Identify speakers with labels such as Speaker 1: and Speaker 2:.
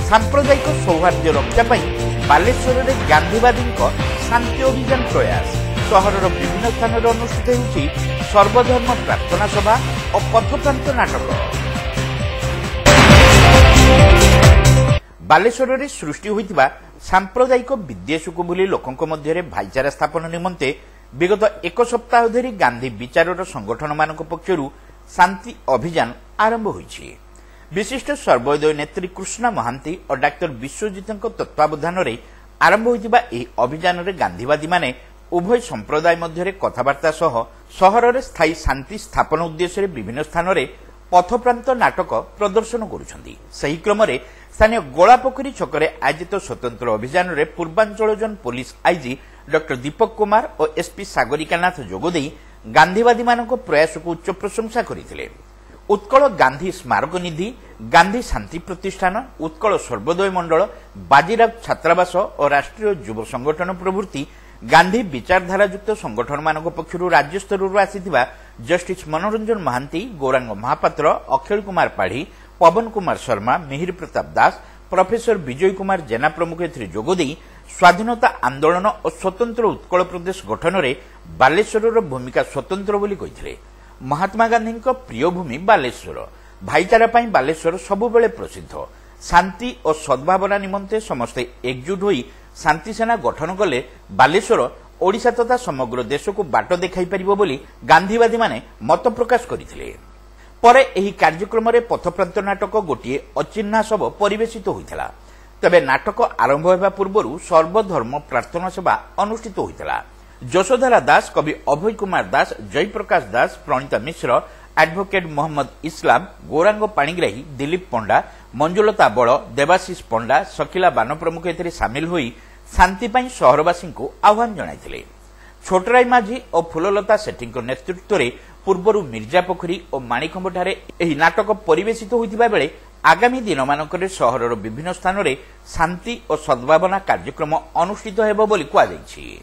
Speaker 1: सांप्रदायिक सौहार्द रक्षा बालेश्वर में गांधीवादी शांति अभियान प्रयास सहर विभिन्न स्थान अनुष्ठित होती सर्वधर्म प्रार्थना सभा और पथप्रांत नाटक। बालेश्वर में सृष्टि होता सांप्रदायिक विद्वेष को भूली लोकों मध्य भाईचारा स्थापन निमंते विगत एक सप्ताह धरी गांधी विचार संगठन मान पक्षर शांति अभियान आरंभ होइछि। विशिष्ट सर्वोदय नेत्री कृष्णा महांती और डाक्टर विश्वजित तत्वावधान में आरंभ होइतिबा एही अभियान में गांधीवादी माने उभय संप्रदाय मध्य कथबार्ता सह सहर में स्थायी शांति स्थापन उद्देश्य विभिन्न स्थान में पथप्रांत नाटक प्रदर्शन करुछंती। सही क्रम में स्थानीय गोलापोखरी छकरे आयोजित स्वतंत्र अभियान में Purvanchal zone police IG doctor Deepak Kumar और एसपी सागरिकानाथ जोगदेई गांधीवादी मानक प्रयास को उच्च प्रशंसा करथिले। उत्कल गांधी स्मारक निधि, गांधी शांति प्रतिष्ठान, उत्कल सर्वोदय मंडल, बाजीराव छात्रावास और राष्ट्रीय युव संगठन प्रभृति गांधी विचारधारायुक्त संगठन मानक पक्षर राज्य स्तर आसीथिबा जस्टिस मनोरंजन महांती, गौरांग महापात्र, अक्षय कुमार पाढ़ी, पवन कुमार शर्मा, मिहिर प्रताप दास, प्रोफेसर विजय कुमार जेना प्रमुख एथिरे जोगदेई स्वाधीनता आंदोलन और स्वतंत्र उत्कल प्रदेश गठन में बालेश्वर भूमिका स्वतंत्र बोली कहिथिले। महात्मा गांधी प्रिय भूमि बालेश्वर, भाईचारा पाई बालेश्वर सबुबेले प्रसिद्ध। शांति और सद्भावना निमंते समस्ते एकजुट होई शांति सेना गठन कले बालेश्वर ओडिशा तथा समग्र देश को बाट देखाई परिबो बोली गांधीवादी माने मत प्रकाश करथिले। परे एही कार्यक्रम में पथप्रांत नाटक गोटे अचिन्हा सब परिवेशित होइतला। तबे नाटक आरंभ होगा पूर्व सर्वधर्म प्रार्थना सभा अनुष्ठित होता। यशोधरा दास, कवि अभय कुमार दास, जयप्रकाश दास, प्रणीता मिश्र, एडवोकेट मोहम्मद इस्लाम, गौरांग पाणिग्राही, दिलीप पंडा, मंजुलता बड़, देवाशीष पंडा, शकीला बान प्रमुख एथिरे सामिल होई शांति पाई सहरवासी को आह्वान जणाइथिले। छोटराई माझी और फुललता सेठी नेतृत्व में पूर्व मिर्जापोखरी और माणिकंबठारे एही नाटक परिवेशित होइतिबा बेले आगामी दिन मानकरे सहरर विभिन्न स्थान में शांति और सद्भावना कार्यक्रम अनुष्ठित हेबो बोली कुआ जायछि।